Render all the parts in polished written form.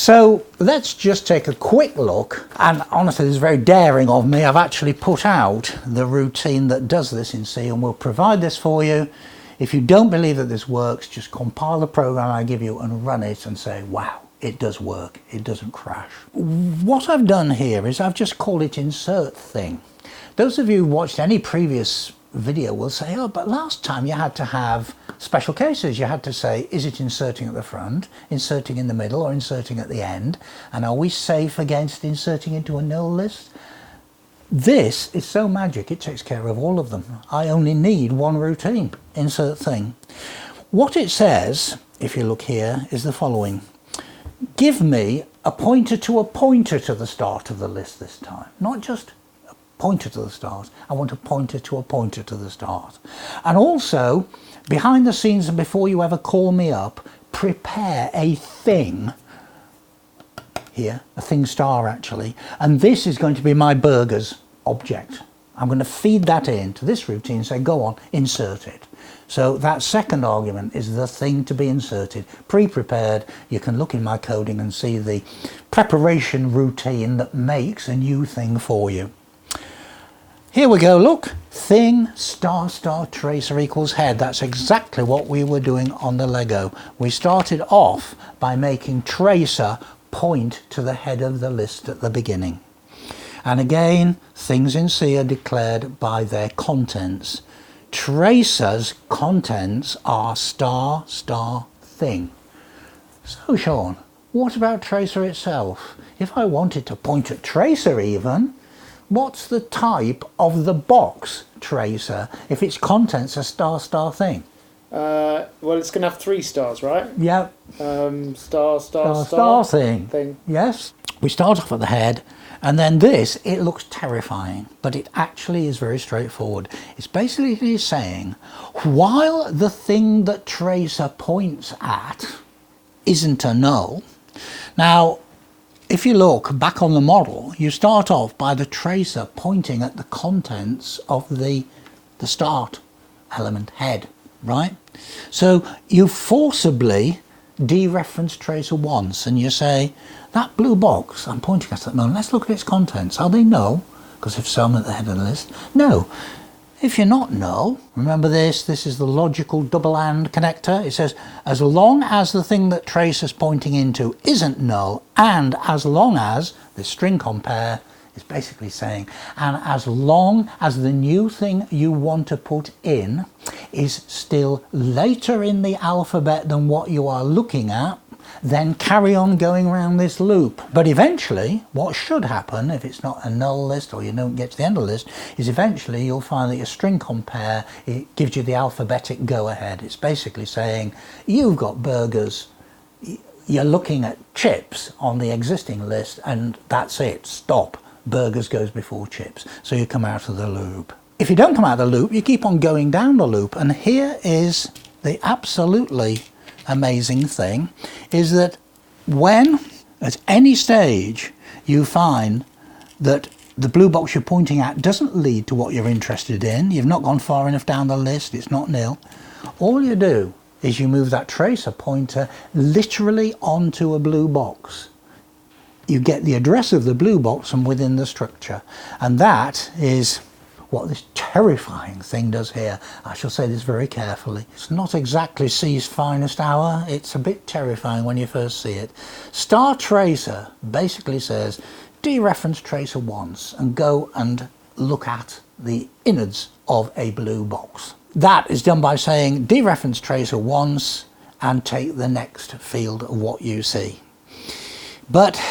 So let's just take a quick look, and honestly this is very daring of me. I've actually put out the routine that does this in C, and we'll provide this for you. If you don't believe that this works, just compile the program I give you and run it and say, wow, it does work, it doesn't crash. What I've done here is I've just called it insert thing. Those of you who watched any previous video will say, oh, but last time you had to have special cases. You had to say, is it inserting at the front, inserting in the middle, or inserting at the end? And are we safe against inserting into a null list? This is so magic, it takes care of all of them. I only need one routine, insert thing. What it says, if you look here, is the following. Give me a pointer to the start of the list this time. Not just a pointer to the start, I want a pointer to the start. And also, behind the scenes and before you ever call me up, prepare a thing. Here, a thing star actually, and this is going to be my burgers object. I'm going to feed that into this routine and say, go on, insert it. So that second argument is the thing to be inserted, pre-prepared. You can look in my coding and see the preparation routine that makes a new thing for you. Here we go, look, thing star tracer equals head. That's exactly what we were doing on the Lego. We started off by making tracer point to the head of the list at the beginning. And again, things in C are declared by their contents. Tracer's contents are star thing. So Sean, what about tracer itself? If I wanted to point at tracer even, what's the type of the box tracer if its contents are star thing? Well, it's going to have 3 stars, right? Yeah. Star thing. Yes. We start off at the head, and then this, it looks terrifying, but it actually is very straightforward. It's basically saying, while the thing that tracer points at isn't a null, now, if you look back on the model, you start off by the tracer pointing at the contents of the start element head, right? So you forcibly dereference tracer once and you say, that blue box I'm pointing at the moment, let's look at its contents. Are they null? Because if so, I'm at the head of the list. No. If you're not null, remember this is the logical double AND connector. It says, as long as the thing that tracer's pointing into isn't null, and as long as, the string compare is basically saying, and as long as the new thing you want to put in is still later in the alphabet than what you are looking at, then carry on going around this loop. But eventually, what should happen, if it's not a null list or you don't get to the end of the list, is eventually you'll find that your string compare, it gives you the alphabetic go ahead. It's basically saying, you've got burgers, you're looking at chips on the existing list, and that's it, stop. Burgers goes before chips. So you come out of the loop. If you don't come out of the loop, you keep on going down the loop, and here is the absolutely amazing thing, is that when at any stage you find that the blue box you're pointing at doesn't lead to what you're interested in, you've not gone far enough down the list, it's not nil, all you do is you move that tracer pointer literally onto a blue box. You get the address of the blue box from within the structure, and that is what this terrifying thing does here. I shall say this very carefully. It's not exactly C's finest hour. It's a bit terrifying when you first see it. Star tracer basically says dereference tracer once and go and look at the innards of a blue box. That is done by saying dereference tracer once and take the next field of what you see. But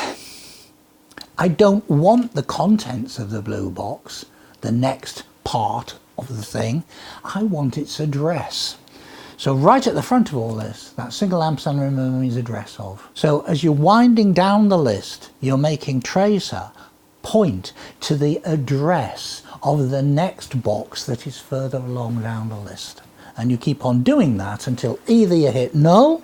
I don't want the contents of the blue box, the next part of the thing. I want its address. So right at the front of all this, that single ampersand remember means address of. So as you're winding down the list, you're making tracer point to the address of the next box that is further along down the list. And you keep on doing that until either you hit null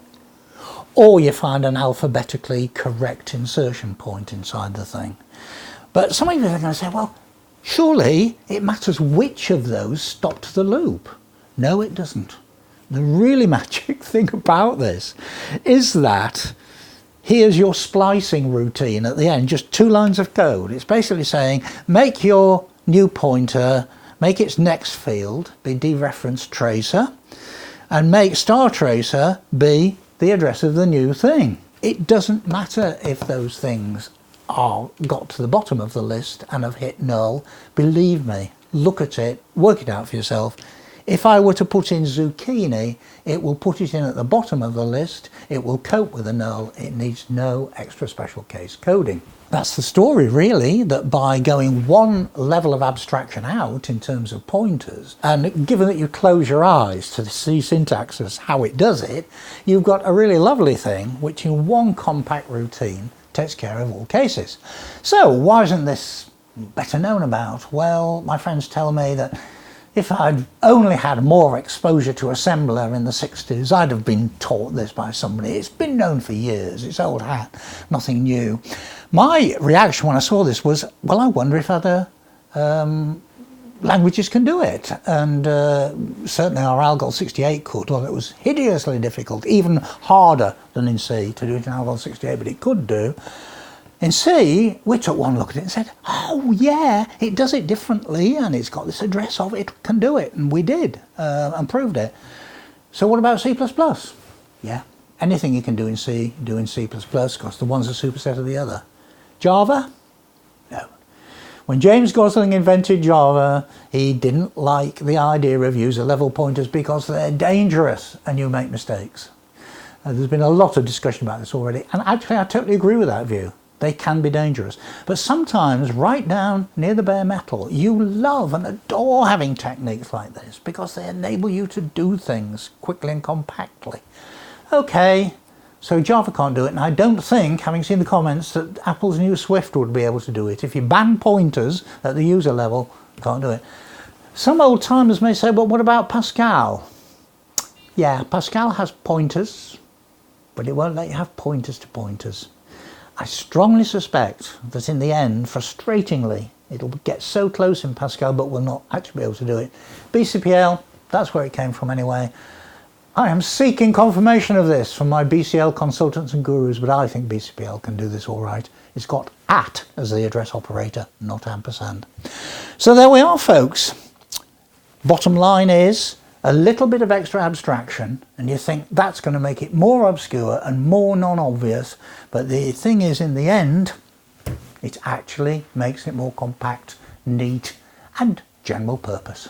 or you find an alphabetically correct insertion point inside the thing. But some of you are going to say, well, surely it matters which of those stopped the loop. No, it doesn't. The really magic thing about this is that here's your splicing routine at the end, just 2 lines of code. It's basically saying, make your new pointer, make its next field be dereference tracer, and make star tracer be the address of the new thing. It doesn't matter if those things are got to the bottom of the list and have hit null. Believe me, look at it, work it out for yourself. If I were to put in zucchini, it will put it in at the bottom of the list. It will cope with a null. It needs no extra special case coding. That's the story, really, that by going one level of abstraction out in terms of pointers, and given that you close your eyes to see syntax as how it does it, you've got a really lovely thing which in one compact routine takes care of all cases. So why isn't this better known about? Well, my friends tell me that if I'd only had more exposure to assembler in the 60s, I'd have been taught this by somebody. It's been known for years, it's old hat, nothing new. My reaction when I saw this was, well, I wonder if other languages can do it. And certainly our Algol 68 could, although it was hideously difficult, even harder than in C to do it in Algol 68, but it could do. In C, we took one look at it and said, oh yeah, it does it differently and it's got this address of it, can do it. And we did, and proved it. So what about C++? Yeah, anything you can do in C, do in C++, because the one's a superset of the other. Java? No. When James Gosling invented Java, he didn't like the idea of user level pointers because they're dangerous and you make mistakes. There's been a lot of discussion about this already, and actually I totally agree with that view. They can be dangerous. But sometimes, right down near the bare metal, you love and adore having techniques like this because they enable you to do things quickly and compactly. Okay, so Java can't do it, and I don't think, having seen the comments, that Apple's new Swift would be able to do it. If you ban pointers at the user level, you can't do it. Some old timers may say, well, what about Pascal? Yeah, Pascal has pointers, but it won't let you have pointers to pointers. I strongly suspect that in the end, frustratingly, it'll get so close in Pascal but will not actually be able to do it. BCPL, that's where it came from anyway. I am seeking confirmation of this from my BCL consultants and gurus, but I think BCPL can do this all right. It's got at as the address operator, not ampersand. So there we are, folks. Bottom line is, a little bit of extra abstraction and you think that's going to make it more obscure and more non-obvious, but the thing is, in the end, it actually makes it more compact, neat and general purpose.